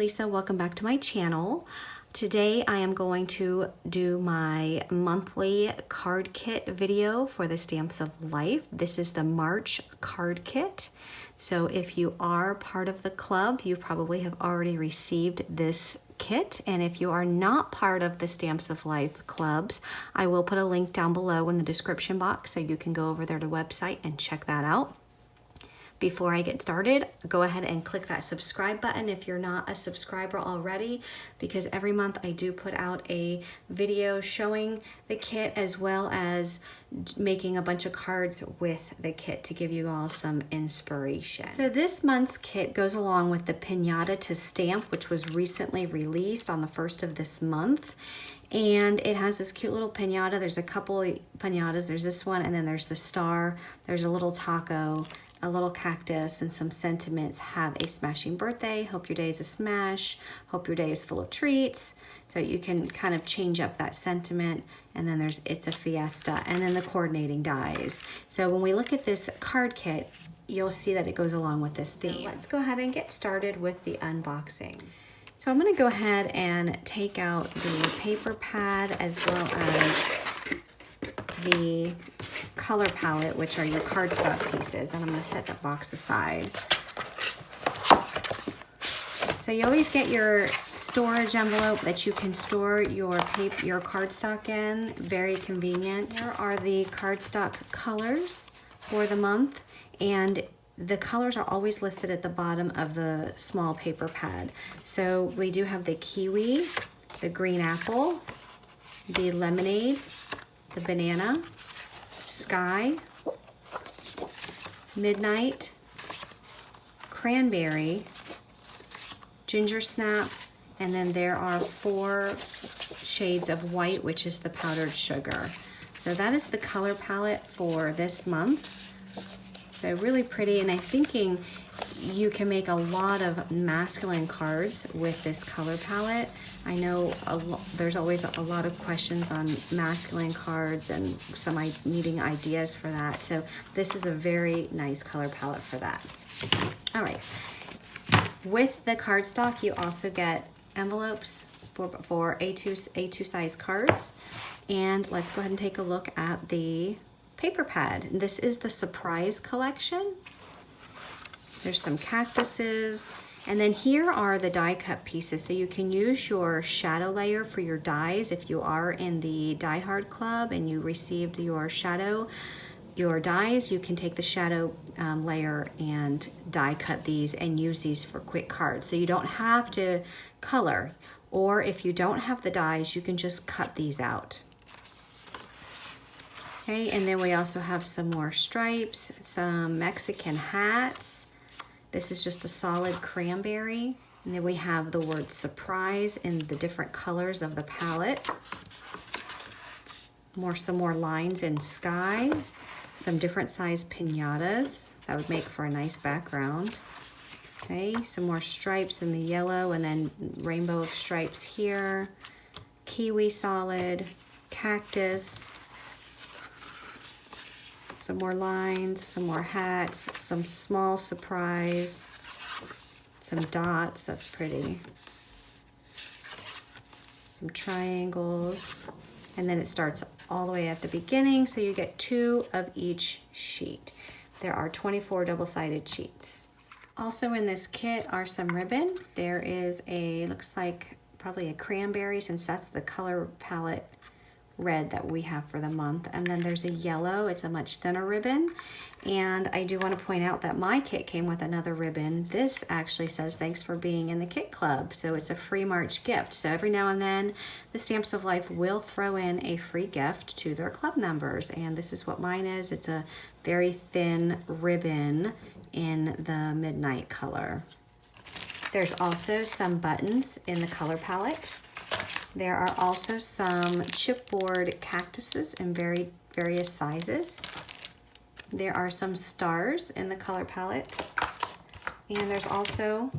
Lisa. Welcome back to my channel. Today I am going to do my monthly card kit video for the Stamps of Life. This is the March card kit. So if you are part of the club, you probably have already received this kit. And if you are not part of the Stamps of Life clubs, I will put a link down below in the description box so you can go over there to the website and check that out. Before I get started, go ahead and click that subscribe button if you're not a subscriber already, because every month I do put out a video showing the kit as well as making a bunch of cards with the kit to give you all some inspiration. So this month's kit goes along with the Pinata to Stamp, which was recently released on the 1st of this month. And it has this cute little pinata. There's a couple of pinatas. There's this one, and then there's the star. There's a little taco, a little cactus, and some sentiments. Have a smashing birthday. Hope your day is a smash. Hope your day is full of treats. So you can kind of change up that sentiment. And then there's It's a Fiesta, and then the coordinating dies. So when we look at this card kit, you'll see that it goes along with this theme. So let's go ahead and get started with the unboxing. So I'm going to go ahead and take out the paper pad as well as the color palette, which are your cardstock pieces, and I'm going to set that box aside. So you always get your storage envelope that you can store your paper, your cardstock in. Very convenient. Here are the cardstock colors for the month, and the colors are always listed at the bottom of the small paper pad. So we do have the kiwi, the green apple, the lemonade, the banana, sky, midnight, cranberry, ginger snap, and then there are 4 shades of white, which is the powdered sugar. So that is the color palette for this month. So really pretty, and I'm thinking you can make a lot of masculine cards with this color palette. I know there's always a lot of questions on masculine cards and needing ideas for that. So this is a very nice color palette for that. All right. With the cardstock, you also get envelopes for A2 size cards. And let's go ahead and take a look at the paper pad. This is the surprise collection. There's some cactuses, and then here are the die cut pieces. So you can use your shadow layer for your dies if you are in the Die Hard Club and you received your dies. You can take the shadow layer and die cut these and use these for quick cards. So you don't have to color, or if you don't have the dies, you can just cut these out. Okay, and then we also have some more stripes, some Mexican hats. This is just a solid cranberry. And then we have the word surprise in the different colors of the palette. Some more lines in sky. Some different size pinatas. That would make for a nice background. Okay, some more stripes in the yellow, and then rainbow of stripes here. Kiwi solid, cactus. Some more lines, some more hats, some small surprise, some dots, that's pretty. Some triangles, and then it starts all the way at the beginning, so you get 2 of each sheet. There are 24 double-sided sheets. Also in this kit are some ribbon. There is looks like probably a cranberry, since that's the color palette red that we have for the month. And then there's a yellow. It's a much thinner ribbon. And I do want to point out that my kit came with another ribbon. This actually says thanks for being in the kit club. So it's a free March gift. So every now and then the Stamps of Life will throw in a free gift to their club members. And this is what mine is. It's a very thin ribbon in the midnight color. There's also some buttons in the color palette. There are also some chipboard cactuses in various sizes. There are some stars in the color palette. And there's also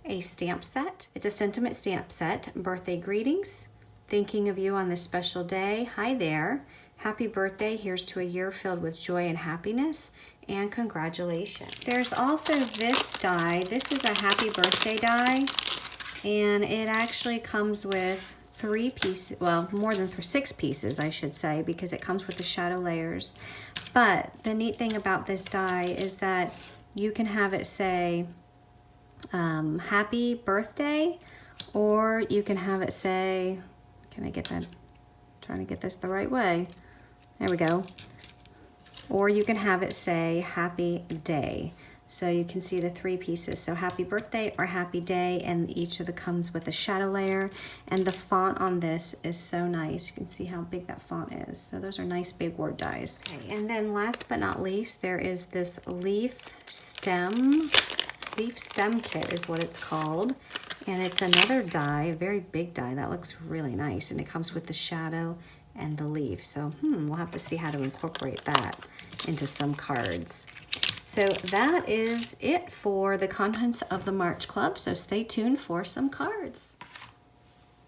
a stamp set. It's a sentiment stamp set. Birthday greetings. Thinking of you on this special day. Hi there. Happy birthday. Here's to a year filled with joy and happiness. And congratulations. There's also this die. This is a happy birthday die. And it actually comes with 3 pieces, well, more than 6 pieces, I should say, because it comes with the shadow layers. But the neat thing about this die is that you can have it say happy birthday, or you can have it say, can I get that, trying to get this the right way, there we go, or you can have it say happy day. So you can see the 3 pieces, so happy birthday or happy day, and each of them comes with a shadow layer. And the font on this is so nice. You can see how big that font is. So those are nice big word dies. Okay, and then last but not least, there is this leaf stem kit is what it's called. And it's another die, a very big die that looks really nice. And it comes with the shadow and the leaf. So we'll have to see how to incorporate that into some cards. So that is it for the contents of the March Club. So stay tuned for some cards.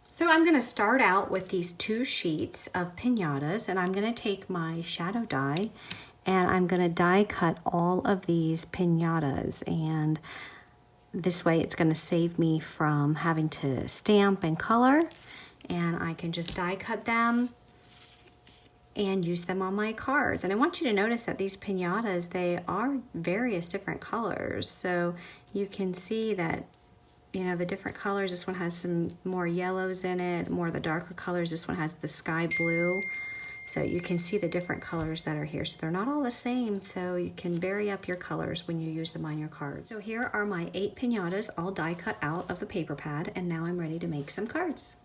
So I'm going to start out with these 2 sheets of piñatas, and I'm going to take my shadow die and I'm going to die cut all of these piñatas, and this way it's going to save me from having to stamp and color, and I can just die cut them and use them on my cards. And I want you to notice that these piñatas, they are various different colors. So you can see that, you know, the different colors, this one has some more yellows in it, more of the darker colors. This one has the sky blue. So you can see the different colors that are here. So they're not all the same, so you can vary up your colors when you use them on your cards. So here are my 8 piñatas all die cut out of the paper pad, and now I'm ready to make some cards.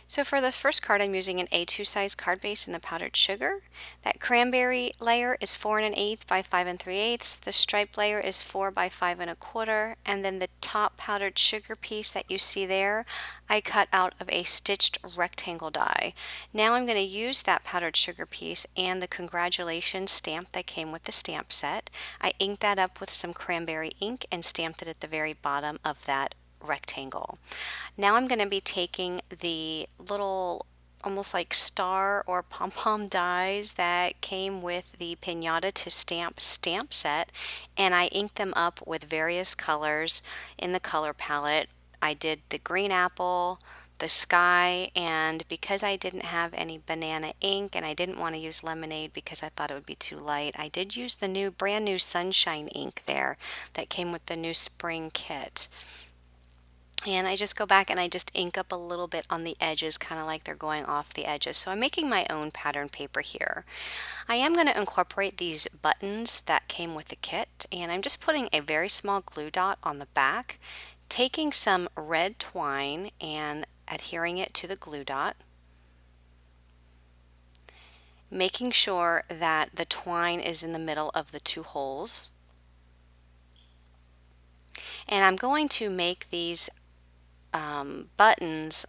So for this first card, I'm using an A2 size card base in the powdered sugar. That cranberry layer is 4 1/8 by 5 3/8. The stripe layer is 4 by 5 1/4. And then the top powdered sugar piece that you see there, I cut out of a stitched rectangle die. Now I'm going to use that powdered sugar piece and the congratulations stamp that came with the stamp set. I inked that up with some cranberry ink and stamped it at the very bottom of that rectangle. Now I'm going to be taking the little almost like star or pom-pom dies that came with the Piñata to Stamp stamp set, and I inked them up with various colors in the color palette. I did the green apple, the sky, and because I didn't have any banana ink and I didn't want to use lemonade because I thought it would be too light, I did use the brand new sunshine ink there that came with the new spring kit. And I just go back and I just ink up a little bit on the edges, kind of like they're going off the edges. So I'm making my own pattern paper here. I am going to incorporate these buttons that came with the kit, and I'm just putting a very small glue dot on the back, taking some red twine and adhering it to the glue dot, making sure that the twine is in the middle of the 2 holes. And I'm going to make these buttons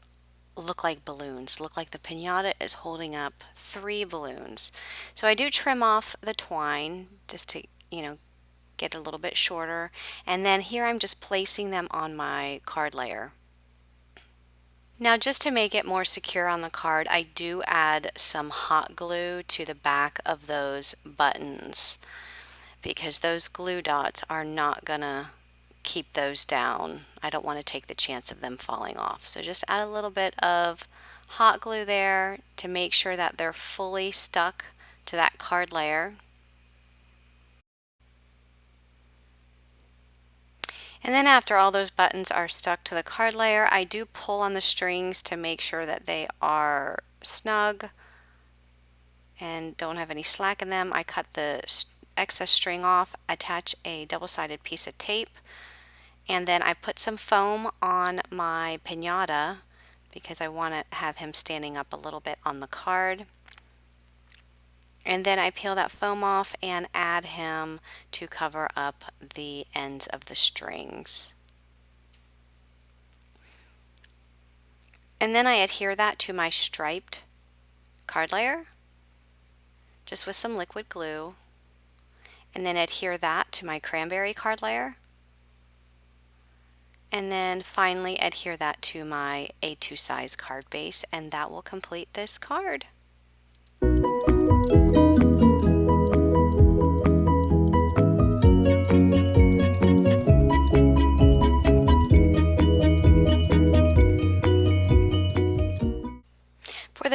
look like balloons, look like the piñata is holding up 3 balloons. So I do trim off the twine just to, get a little bit shorter. And then here I'm just placing them on my card layer. Now, just to make it more secure on the card, I do add some hot glue to the back of those buttons because those glue dots are not gonna keep those down. I don't want to take the chance of them falling off. So just add a little bit of hot glue there to make sure that they're fully stuck to that card layer. And then after all those buttons are stuck to the card layer, I do pull on the strings to make sure that they are snug and don't have any slack in them. I cut the excess string off, attach a double-sided piece of tape, and then I put some foam on my piñata because I want to have him standing up a little bit on the card. And then I peel that foam off and add him to cover up the ends of the strings. And then I adhere that to my striped card layer, just with some liquid glue. And then adhere that to my cranberry card layer. And then finally adhere that to my A2 size card base, and that will complete this card.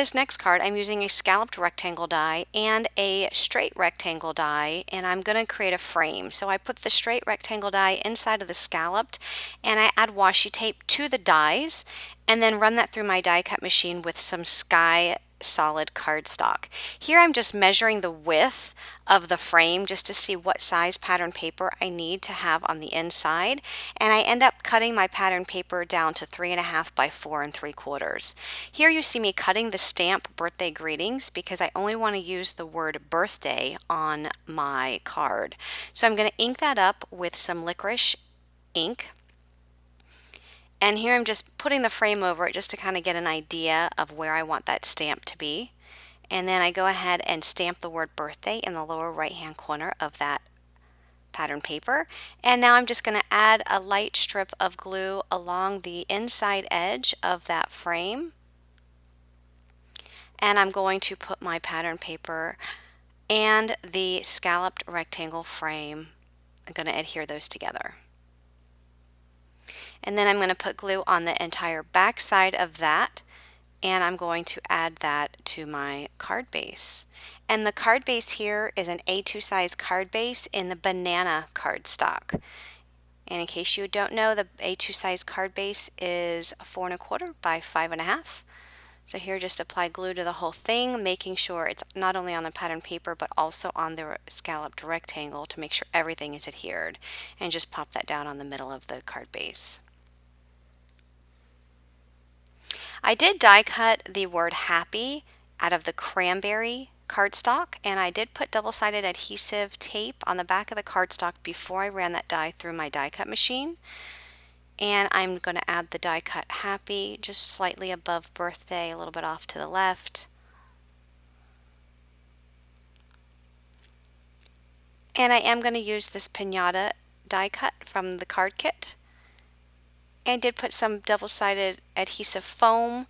this next card, I'm using a scalloped rectangle die and a straight rectangle die, and I'm going to create a frame. So I put the straight rectangle die inside of the scalloped, and I add washi tape to the dies, and then run that through my die cut machine with some Sky solid cardstock. Here I'm just measuring the width of the frame just to see what size pattern paper I need to have on the inside, and I end up cutting my pattern paper down to 3.5 by 4 3/4. Here you see me cutting the stamp birthday greetings because I only want to use the word birthday on my card. So I'm going to ink that up with some licorice ink. And here I'm just putting the frame over it just to kind of get an idea of where I want that stamp to be. And then I go ahead and stamp the word birthday in the lower right hand corner of that pattern paper. And now I'm just going to add a light strip of glue along the inside edge of that frame. And I'm going to put my pattern paper and the scalloped rectangle frame. I'm going to adhere those together. And then I'm going to put glue on the entire back side of that, and I'm going to add that to my card base. And the card base here is an A2 size card base in the banana cardstock. And in case you don't know, the A2 size card base is 4 1/4 by 5.5. So here just apply glue to the whole thing, making sure it's not only on the pattern paper but also on the scalloped rectangle to make sure everything is adhered. And just pop that down on the middle of the card base. I did die cut the word happy out of the cranberry cardstock, and I did put double-sided adhesive tape on the back of the cardstock before I ran that die through my die cut machine. And I'm going to add the die cut happy just slightly above birthday, a little bit off to the left. And I am going to use this piñata die cut from the card kit. And did put some double-sided adhesive foam,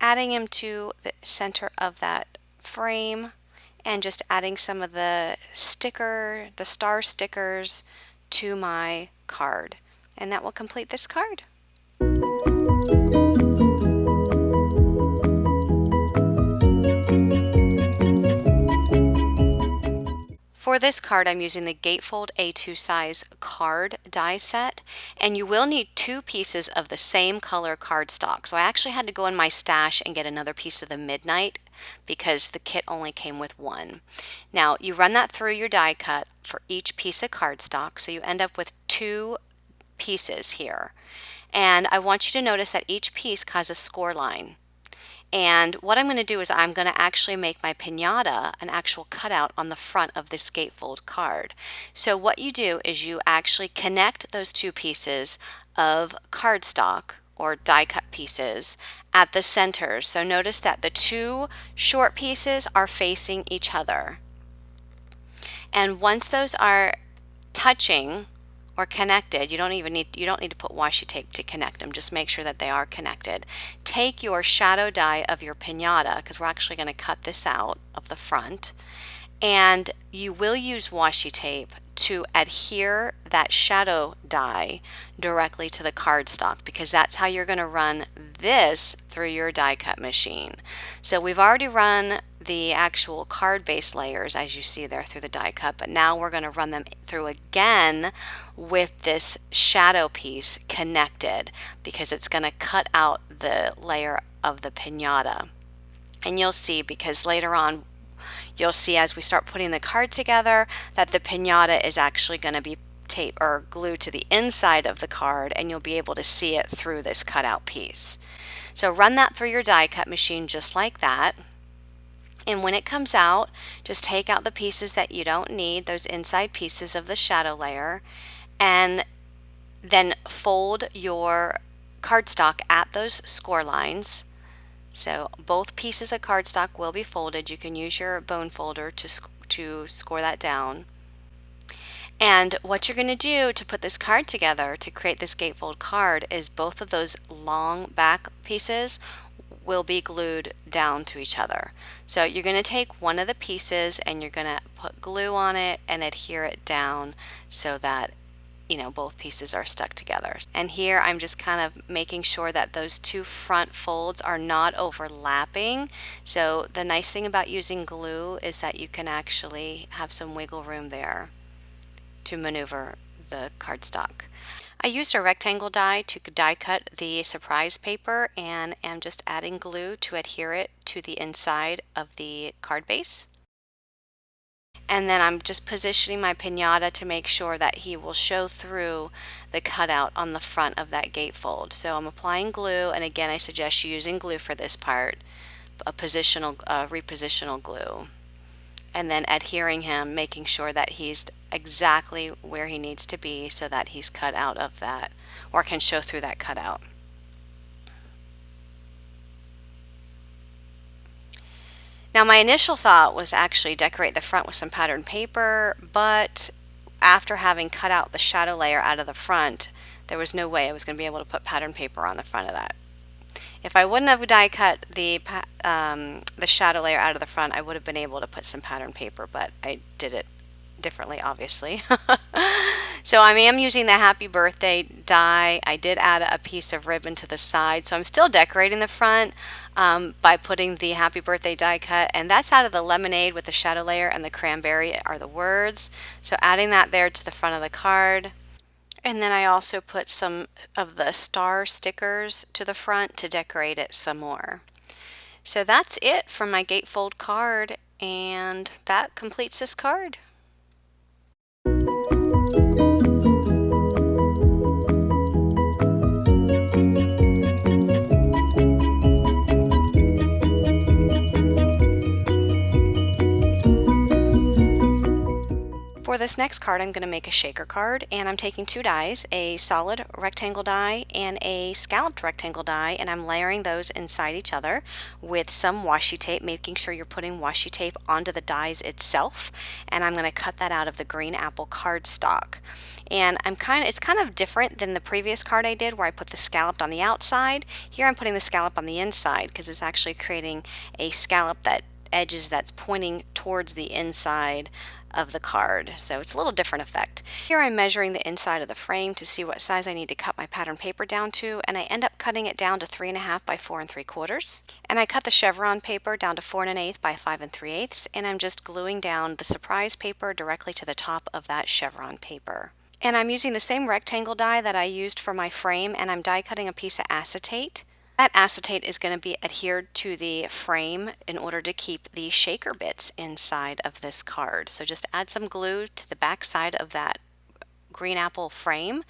adding them to the center of that frame, and just adding some of the star stickers to my card. And that will complete this card. For this card, I'm using the Gatefold A2 size card die set, and you will need 2 pieces of the same color cardstock. So I actually had to go in my stash and get another piece of the Midnight because the kit only came with 1. Now you run that through your die cut for each piece of cardstock, so you end up with 2 pieces here. And I want you to notice that each piece has a score line. And what I'm going to do is I'm going to actually make my piñata an actual cutout on the front of this gatefold card. So what you do is you actually connect those 2 pieces of cardstock or die cut pieces at the centers. So notice that the 2 short pieces are facing each other. And once those are touching or connected, you don't need to put washi tape to connect them. Just make sure that they are connected. Take your shadow die of your piñata, because we're actually going to cut this out of the front, and you will use washi tape to adhere that shadow die directly to the cardstock, because that's how you're going to run this through your die cut machine. So we've already run the actual card base layers, as you see there, through the die cut, but now we're going to run them through again with this shadow piece connected, because it's going to cut out the layer of the piñata. And you'll see, because later on you'll see as we start putting the card together that the piñata is actually going to be taped or glued to the inside of the card, and you'll be able to see it through this cutout piece. So run that through your die cut machine just like that. And when it comes out, just take out the pieces that you don't need, those inside pieces of the shadow layer, and then fold your cardstock at those score lines. So both pieces of cardstock will be folded. You can use your bone folder to score that down. And what you're going to do to put this card together to create this gatefold card is both of those long back pieces will be glued down to each other. So you're going to take one of the pieces and you're going to put glue on it and adhere it down so that both pieces are stuck together. And here I'm just kind of making sure that those two front folds are not overlapping. So the nice thing about using glue is that you can actually have some wiggle room there to maneuver the cardstock. I used a rectangle die to die cut the surprise paper and am just adding glue to adhere it to the inside of the card base. And then I'm just positioning my piñata to make sure that he will show through the cutout on the front of that gatefold. So I'm applying glue, and again I suggest using glue for this part, a repositional glue. And then adhering him, making sure that he's exactly where he needs to be so that he's cut out of that, or can show through that cutout. Now my initial thought was to actually decorate the front with some patterned paper, but after having cut out the shadow layer out of the front, there was no way I was going to be able to put patterned paper on the front of that. If I wouldn't have die cut the shadow layer out of the front, I would have been able to put some pattern paper, but I did it differently, obviously. So I am using the happy birthday die. I did add a piece of ribbon to the side, so I'm still decorating the front by putting the happy birthday die cut, and that's out of the lemonade with the shadow layer, and the cranberry are the words. So adding that there to the front of the card. And then I also put some of the star stickers to the front to decorate it some more. So that's it for my gatefold card, and that completes this card. For this next card, I'm going to make a shaker card, and I'm taking two dies, a solid rectangle die and a scalloped rectangle die, and I'm layering those inside each other with some washi tape, making sure you're putting washi tape onto the dies itself. And I'm going to cut that out of the green apple cardstock. And it's kind of different than the previous card I did where I put the scalloped on the outside. Here I'm putting the scallop on the inside because it's actually creating a scallop that's pointing towards the inside of the card, so it's a little different effect. Here I'm measuring the inside of the frame to see what size I need to cut my pattern paper down to, and I end up cutting it down to 3.5 by 4 3/4. And I cut the chevron paper down to 4 1/8 by 5 3/8, and I'm just gluing down the surprise paper directly to the top of that chevron paper. And I'm using the same rectangle die that I used for my frame, and I'm die cutting a piece of acetate. That acetate is going to be adhered to the frame in order to keep the shaker bits inside of this card. So just add some glue to the back side of that green apple frame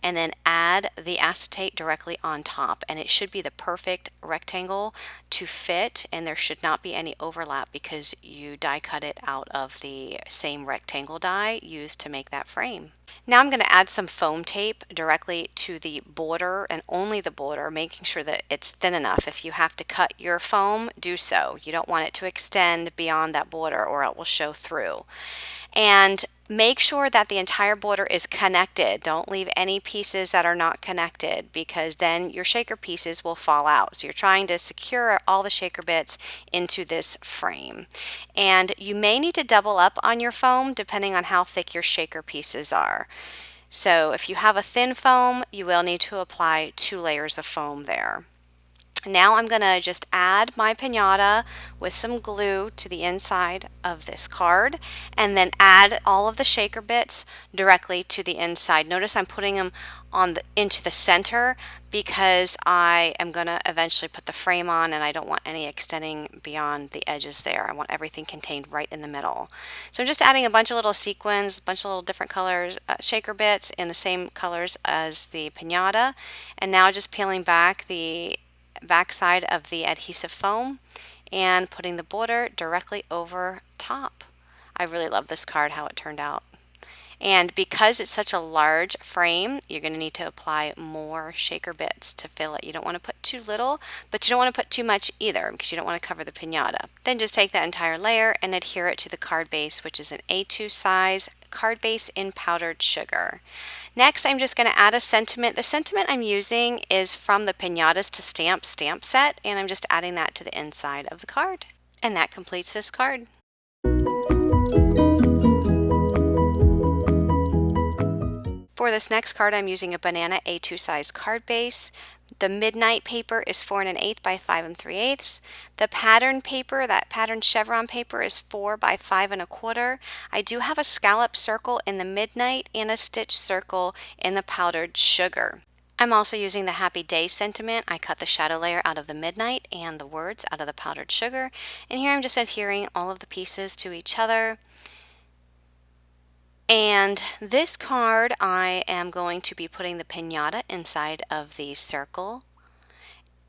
and then add the acetate directly on top, and it should be the perfect rectangle to fit, and there should not be any overlap because you die cut it out of the same rectangle die used to make that frame. Now I'm going to add some foam tape directly to the border, and only the border, making sure that it's thin enough. If you have to cut your foam, do so. You don't want it to extend beyond that border or it will show through. And make sure that the entire border is connected. Don't leave any pieces that are not connected because then your shaker pieces will fall out. So you're trying to secure all the shaker bits into this frame. And you may need to double up on your foam depending on how thick your shaker pieces are. So if you have a thin foam, you will need to apply 2 layers of foam there. Now I'm going to just add my piñata with some glue to the inside of this card and then add all of the shaker bits directly to the inside. Notice I'm putting them into the center because I am going to eventually put the frame on and I don't want any extending beyond the edges there. I want everything contained right in the middle. So I'm just adding a bunch of little sequins, a bunch of little different colors, shaker bits in the same colors as the piñata, and now just peeling back the back side of the adhesive foam and putting the border directly over top. I really love this card, how it turned out. And because it's such a large frame, you're going to need to apply more shaker bits to fill it. You don't want to put too little, but you don't want to put too much either because you don't want to cover the piñata. Then just take that entire layer and adhere it to the card base, which is an A2 size card base in powdered sugar. Next, I'm just going to add a sentiment. The sentiment I'm using is from the Piñatas to Stamp set, and I'm just adding that to the inside of the card. And that completes this card. For this next card, I'm using a banana A2 size card base. The midnight paper is 4 1/8 by 5 3/8. The pattern paper, that pattern chevron paper, is 4 by 5 1/4. I do have a scallop circle in the midnight and a stitch circle in the powdered sugar. I'm also using the Happy Day sentiment. I cut the shadow layer out of the midnight and the words out of the powdered sugar. And here I'm just adhering all of the pieces to each other. And this card, I am going to be putting the piñata inside of the circle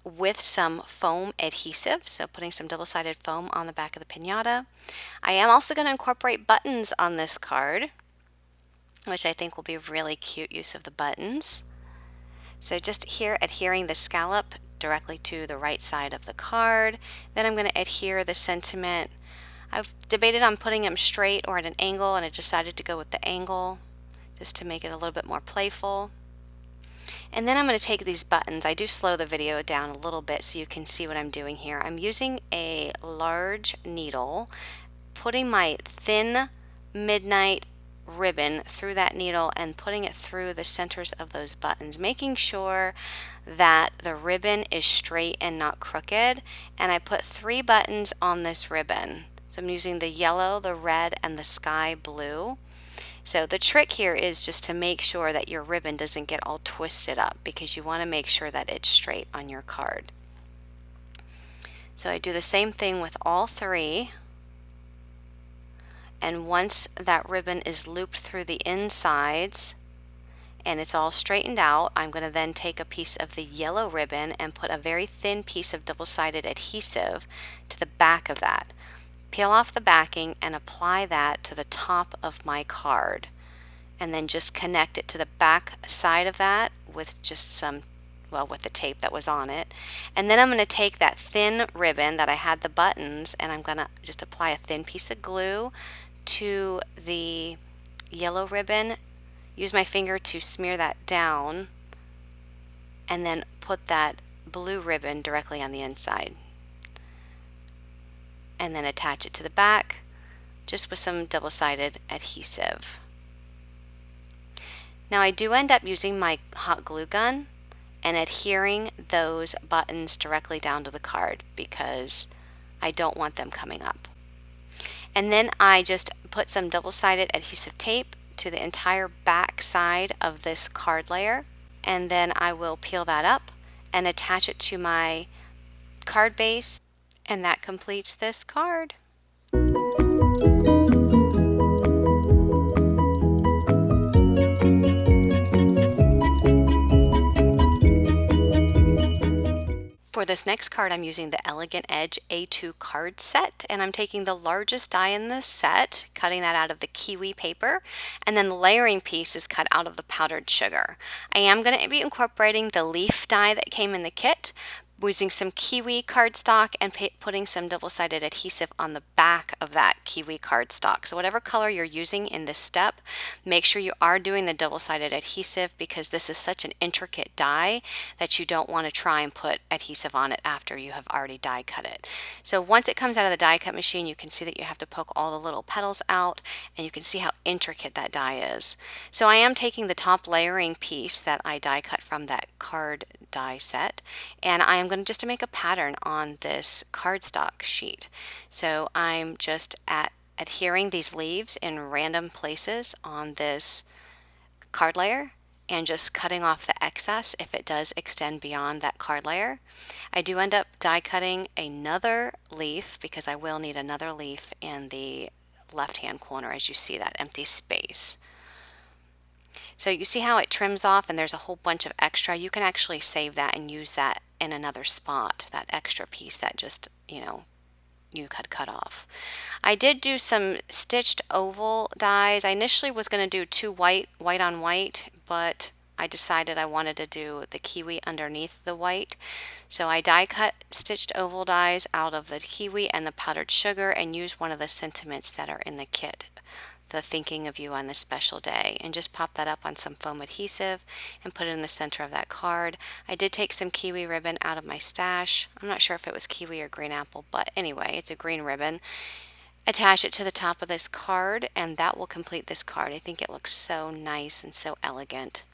with some foam adhesive, so putting some double-sided foam on the back of the piñata. I am also going to incorporate buttons on this card, which I think will be a really cute use of the buttons. So just here adhering the scallop directly to the right side of the card. Then I'm going to adhere the sentiment. I've debated on putting them straight or at an angle, and I decided to go with the angle just to make it a little bit more playful. And then I'm going to take these buttons. I do slow the video down a little bit so you can see what I'm doing here. I'm using a large needle, putting my thin midnight ribbon through that needle and putting it through the centers of those buttons, making sure that the ribbon is straight and not crooked. And I put 3 buttons on this ribbon. So I'm using the yellow, the red, and the sky blue. So the trick here is just to make sure that your ribbon doesn't get all twisted up, because you want to make sure that it's straight on your card. So I do the same thing with all 3. And once that ribbon is looped through the insides and it's all straightened out, I'm going to then take a piece of the yellow ribbon and put a very thin piece of double-sided adhesive to the back of that. Peel off the backing and apply that to the top of my card, and then just connect it to the back side of that with just some, well, with the tape that was on it. And then I'm going to take that thin ribbon that I had the buttons, and I'm going to just apply a thin piece of glue to the yellow ribbon, use my finger to smear that down, and then put that blue ribbon directly on the inside. And then attach it to the back just with some double-sided adhesive. Now I do end up using my hot glue gun and adhering those buttons directly down to the card because I don't want them coming up. And then I just put some double-sided adhesive tape to the entire back side of this card layer, and then I will peel that up and attach it to my card base, and that completes this card. For this next card, I'm using the Elegant Edge A2 card set, and I'm taking the largest die in the set, cutting that out of the kiwi paper, and then the layering piece is cut out of the powdered sugar. I am going to be incorporating the leaf die that came in the kit, using some kiwi cardstock and putting some double-sided adhesive on the back of that kiwi cardstock. So whatever color you're using in this step, make sure you are doing the double-sided adhesive, because this is such an intricate die that you don't want to try and put adhesive on it after you have already die cut it. So once it comes out of the die cut machine, you can see that you have to poke all the little petals out, and you can see how intricate that die is. So I am taking the top layering piece that I die cut from that card die set, and I am going just to make a pattern on this cardstock sheet. So I'm just adhering these leaves in random places on this card layer and just cutting off the excess if it does extend beyond that card layer. I do end up die cutting another leaf because I will need another leaf in the left hand corner, as you see that empty space. So you see how it trims off and there's a whole bunch of extra. You can actually save that and use that in another spot, that extra piece that just, you could cut off. I did do some stitched oval dies. I initially was going to do 2 white on white, but I decided I wanted to do the kiwi underneath the white. So I die cut stitched oval dies out of the kiwi and the powdered sugar and used one of the sentiments that are in the kit, the thinking of you on this special day, and just pop that up on some foam adhesive and put it in the center of that card. I did take some kiwi ribbon out of my stash. I'm not sure if it was kiwi or green apple, but anyway, it's a green ribbon. attach it to the top of this card, and that will complete this card. I think it looks so nice and so elegant.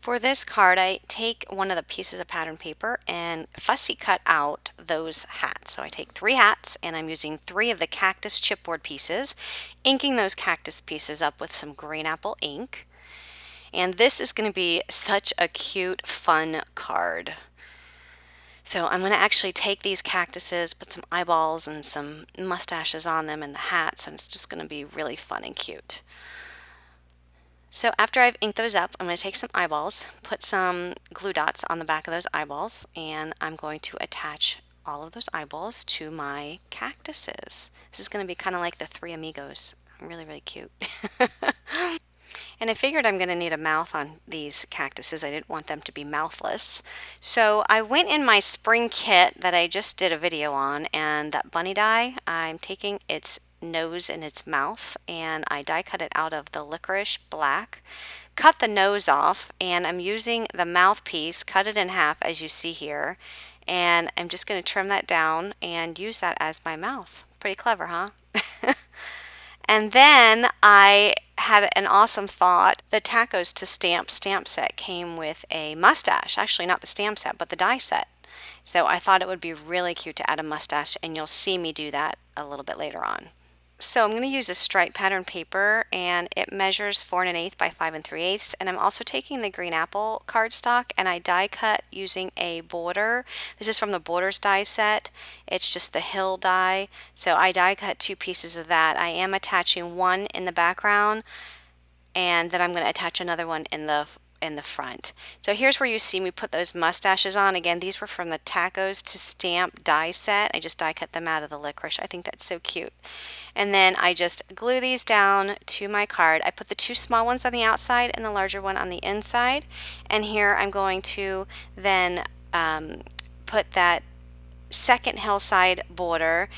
For this card, I take one of the pieces of pattern paper and fussy cut out those hats. So I take 3 hats and I'm using 3 of the cactus chipboard pieces, inking those cactus pieces up with some green apple ink. And this is going to be such a cute, fun card. So I'm going to actually take these cactuses, put some eyeballs and some mustaches on them and the hats, and it's just going to be really fun and cute. So after I've inked those up, I'm going to take some eyeballs, put some glue dots on the back of those eyeballs, and I'm going to attach all of those eyeballs to my cactuses. This is going to be kind of like the Three Amigos. Really, really cute. And I figured I'm going to need a mouth on these cactuses. I didn't want them to be mouthless. So I went in my spring kit that I just did a video on, and that bunny die, I'm taking its nose and its mouth, and I die cut it out of the licorice black, cut the nose off, and I'm using the mouthpiece, cut it in half as you see here, and I'm just going to trim that down and use that as my mouth. Pretty clever, huh? And then I had an awesome thought. The Tacos to Stamp set came with a mustache. Actually, not the stamp set, but the die set. So I thought it would be really cute to add a mustache, and you'll see me do that a little bit later on. So I'm going to use a stripe pattern paper, and it measures 4 1/8 by 5 3/8. And I'm also taking the green apple cardstock, and I die cut using a border. This is from the Borders die set. It's just the hill die. So I die cut 2 pieces of that. I am attaching one in the background, and then I'm going to attach another one in the front. So here's where you see me put those mustaches on. Again, these were from the Tacos to Stamp die set. I just die cut them out of the licorice. I think that's so cute. And then I just glue these down to my card. I put the 2 small ones on the outside and the larger one on the inside. And here I'm going to then put that second hillside border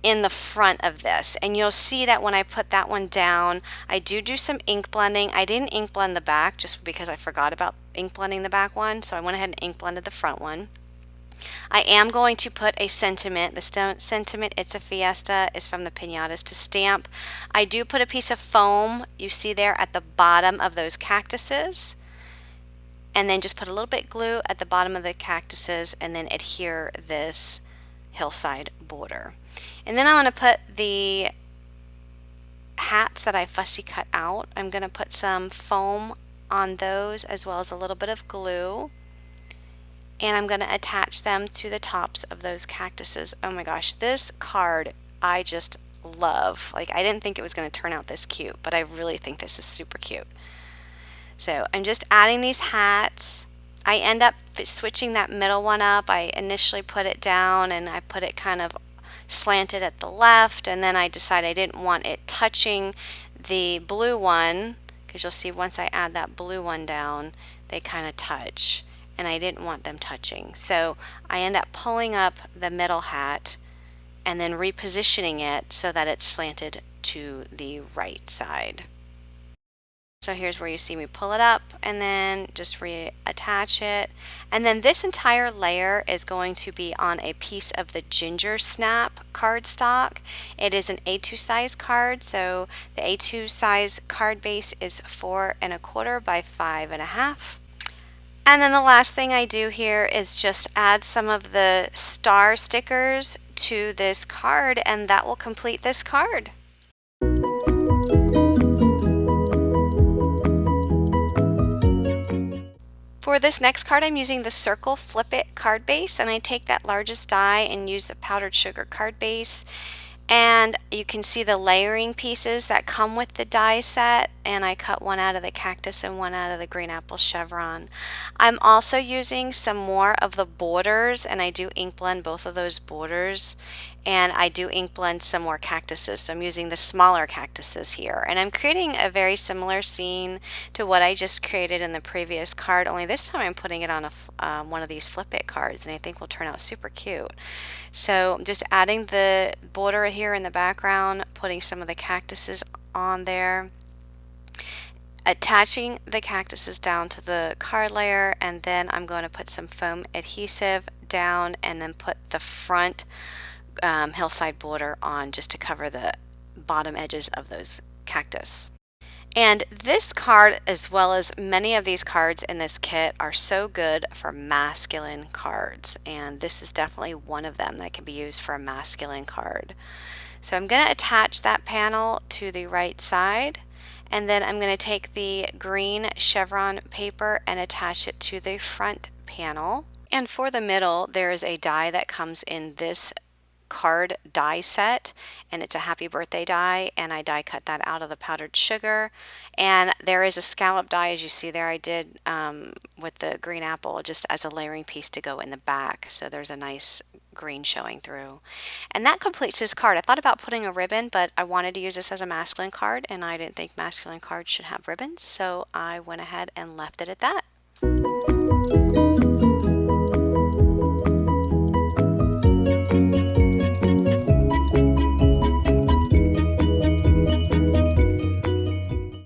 in the front of this, and you'll see that when I put that one down, I do some ink blending. I didn't ink blend the back just because I forgot about ink blending the back one, so I went ahead and ink blended the front one. I am going to put a sentiment. The sentiment, "It's a Fiesta," is from the Pinatas to Stamp. I do put a piece of foam, you see there at the bottom of those cactuses, and then just put a little bit glue at the bottom of the cactuses and then adhere this hillside border. And then I'm going to put the hats that I fussy cut out. I'm going to put some foam on those as well as a little bit of glue. And I'm going to attach them to the tops of those cactuses. Oh my gosh, this card I just love. Like, I didn't think it was going to turn out this cute, but I really think this is super cute. So I'm just adding these hats. I end up switching that middle one up. I initially put it down and I put it kind of slanted at the left, and then I decided I didn't want it touching the blue one, because you'll see once I add that blue one down, they kind of touch, and I didn't want them touching. So I end up pulling up the middle hat and then repositioning it so that it's slanted to the right side. So here's where you see me pull it up and then just reattach it. And then this entire layer is going to be on a piece of the Ginger Snap cardstock. It is an A2 size card, so the A2 size card base is 4 1/4 by 5 1/2. And then the last thing I do here is just add some of the star stickers to this card, and that will complete this card. For this next card, I'm using the Circle Flip It card base, and I take that largest die and use the powdered sugar card base. And you can see the layering pieces that come with the die set, and I cut one out of the cactus and one out of the green apple chevron. I'm also using some more of the borders, and I do ink blend both of those borders, and I do ink blend some more cactuses. So I'm using the smaller cactuses here, and I'm creating a very similar scene to what I just created in the previous card, only this time I'm putting it on one of these Flip It cards, and I think will turn out super cute. So just adding the border here in the background, putting some of the cactuses on there. attaching the cactuses down to the card layer, and then I'm going to put some foam adhesive down and then put the front hillside border on just to cover the bottom edges of those cactus. And this card, as well as many of these cards in this kit, are so good for masculine cards, and this is definitely one of them that can be used for a masculine card. So I'm going to attach that panel to the right side, and then I'm going to take the green chevron paper and attach it to the front panel. And for the middle, there is a die that comes in this card die set, and it's a happy birthday die, and I die cut that out of the powdered sugar. And there is a scallop die, as you see there, I did with the green apple, just as a layering piece to go in the back, so there's a nice green showing through. And that completes this card. I thought about putting a ribbon, but I wanted to use this as a masculine card, and I didn't think masculine cards should have ribbons, so I went ahead and left it at that.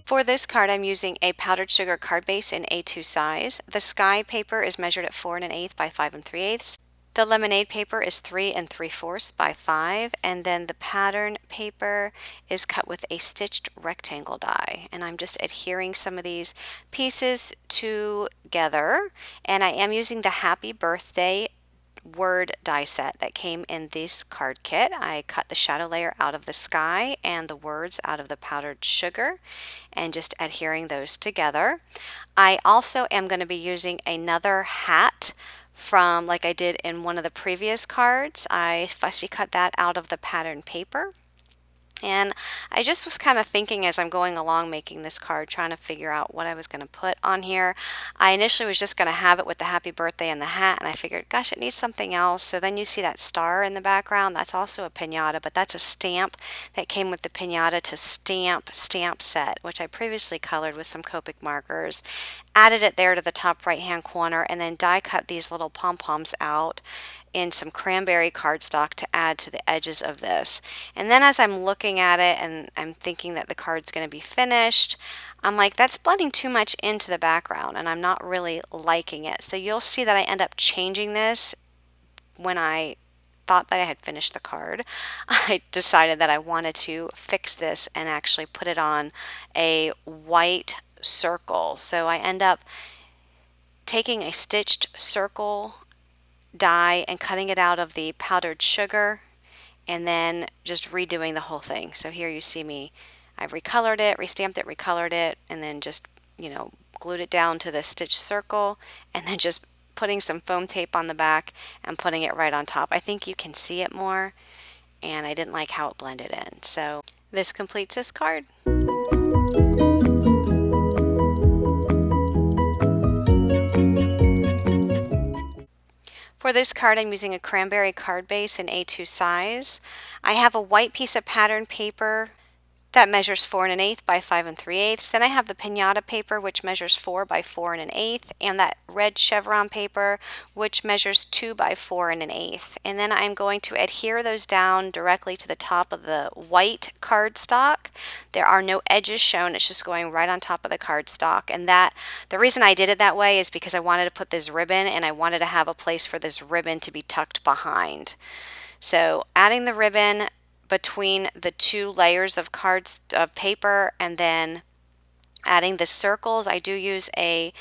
For this card, I'm using a powdered sugar card base in A2 size. The sky paper is measured at 4 1/8 by 5 3/8. The lemonade paper is 3 3/4 by 5, and then the pattern paper is cut with a stitched rectangle die. And I'm just adhering some of these pieces together, and I am using the happy birthday word die set that came in this card kit. I cut the shadow layer out of the sky and the words out of the powdered sugar, and just adhering those together. I also am going to be using another hat from, like I did in one of the previous cards. I fussy cut that out of the pattern paper. And I just was kind of thinking as I'm going along making this card, trying to figure out what I was going to put on here. I initially was just going to have it with the happy birthday and the hat, and I figured, gosh, it needs something else. So then you see that star in the background. That's also a piñata, but that's a stamp that came with the piñata to stamp set, which I previously colored with some Copic markers. Added it there to the top right hand corner, and then die cut these little pom-poms out in some cranberry cardstock to add to the edges of this. And then as I'm looking at it and I'm thinking that the card's going to be finished, I'm like, that's blending too much into the background and I'm not really liking it. So you'll see that I end up changing this when I thought that I had finished the card. I decided that I wanted to fix this and actually put it on a white circle. So I end up taking a stitched circle die and cutting it out of the powdered sugar, and then just redoing the whole thing. So here you see me, I've recolored it, restamped it, recolored it, and then just, glued it down to the stitched circle, and then just putting some foam tape on the back and putting it right on top. I think you can see it more, and I didn't like how it blended in. So this completes this card. For this card, I'm using a cranberry card base in A2 size. I have a white piece of pattern paper that measures 4 1/8 by 5 3/8. Then I have the piñata paper, which measures 4 by 4 1/8, and that red chevron paper, which measures 2 by 4 1/8. And then I'm going to adhere those down directly to the top of the white cardstock. There are no edges shown, it's just going right on top of the cardstock. And the reason I did it that way is because I wanted to put this ribbon, and I wanted to have a place for this ribbon to be tucked behind. So adding the ribbon between the two layers of paper, and then adding the circles. I do use a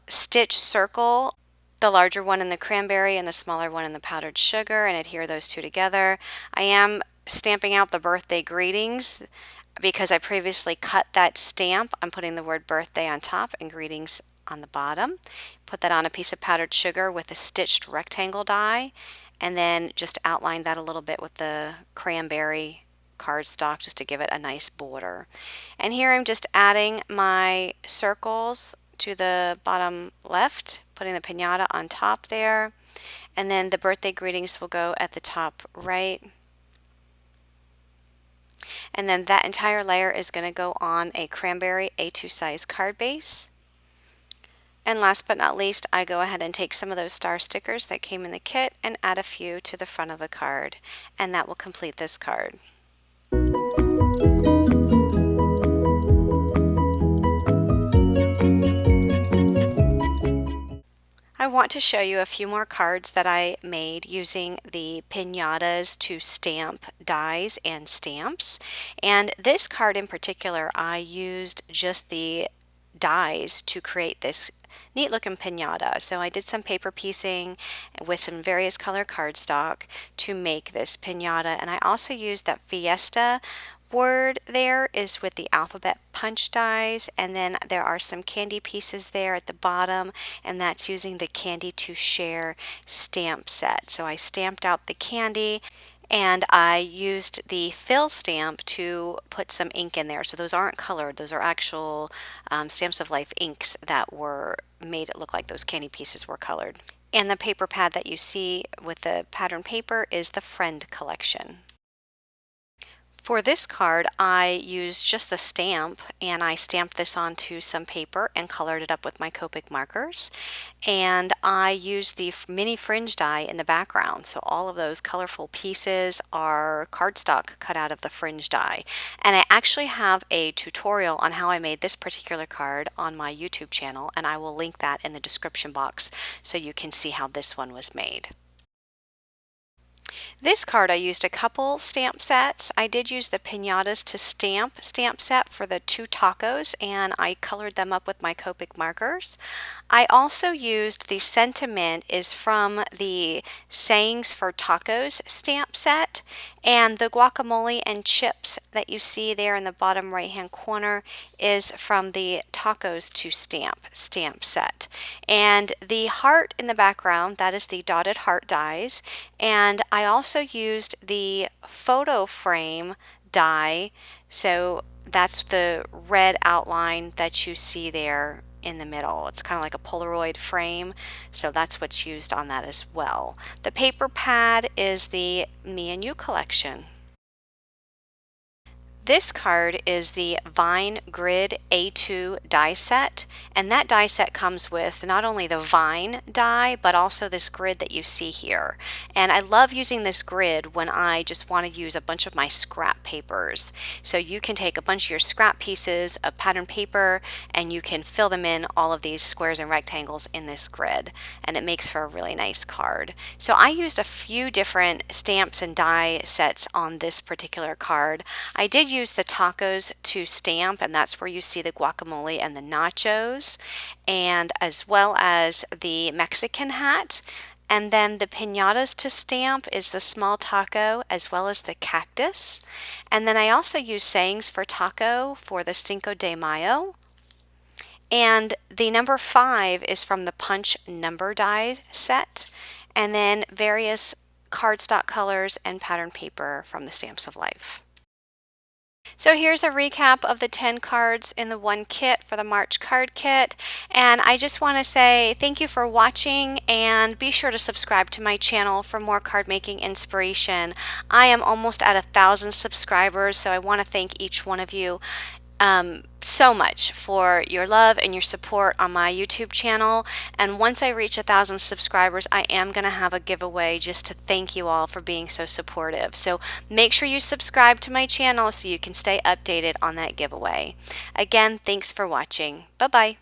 stitch circle, the larger one in the cranberry and the smaller one in the powdered sugar, and adhere those two together. I am stamping out the birthday greetings because I previously cut that stamp. I'm putting the word birthday on top and greetings on the bottom. Put that on a piece of powdered sugar with a stitched rectangle die, and then just outline that a little bit with the cranberry cardstock just to give it a nice border. And here I'm just adding my circles to the bottom left, putting the piñata on top there, and then the birthday greetings will go at the top right. And then that entire layer is going to go on a cranberry A2 size card base. And last but not least, I go ahead and take some of those star stickers that came in the kit and add a few to the front of the card. And that will complete this card. want to show you a few more cards that I made using the piñatas to stamp dies and stamps. And this card in particular, I used just the dies to create this neat looking piñata. So I did some paper piecing with some various color cardstock to make this piñata, and I also used that fiesta word there is with the alphabet punch dies, and then there are some candy pieces there at the bottom, and that's using the Candy to Share stamp set. So I stamped out the candy and I used the fill stamp to put some ink in there. So those aren't colored, those are actual Stamps of Life inks that were made it look like those candy pieces were colored. And the paper pad that you see with the pattern paper is the Friend collection. For this card, I used just the stamp, and I stamped this onto some paper and colored it up with my Copic markers. And I used the mini fringe die in the background. So all of those colorful pieces are cardstock cut out of the fringe die. And I actually have a tutorial on how I made this particular card on my YouTube channel, and I will link that in the description box so you can see how this one was made. This card I used a couple stamp sets. I did use the Piñatas to Stamp stamp set for the 2 tacos, and I colored them up with my Copic markers. I also used the Sentiment is from the Sayings for Tacos stamp set, and the guacamole and chips that you see there in the bottom right hand corner is from the Tacos to stamp set. And the heart in the background, that is the dotted heart dies, and I also used the photo frame die, so that's the red outline that you see there in the middle. It's kind of like a Polaroid frame, so that's what's used on that as well. The paper pad is the Me and You collection. This card is the Vine Grid A2 die set, and that die set comes with not only the Vine die, but also this grid that you see here. And I love using this grid when I just want to use a bunch of my scrap papers. So you can take a bunch of your scrap pieces of pattern paper and you can fill them in all of these squares and rectangles in this grid, and it makes for a really nice card. So I used a few different stamps and die sets on this particular card. I did use the tacos to stamp, and that's where you see the guacamole and the nachos, and as well as the Mexican hat. And then the piñatas to stamp is the small taco as well as the cactus. And then I also use Sayings for Taco for the Cinco de Mayo. And the number 5 is from the Punch number die set. And then various cardstock colors and pattern paper from the Stamps of Life. So here's a recap of the 10 cards in the one kit for the March card kit, and I just want to say thank you for watching, and be sure to subscribe to my channel for more card making inspiration. I am almost at 1,000 subscribers, so I want to thank each one of you so much for your love and your support on my YouTube channel. And once I reach 1,000 subscribers, I am going to have a giveaway just to thank you all for being so supportive. So make sure you subscribe to my channel so you can stay updated on that giveaway. Again, thanks for watching. Bye-bye.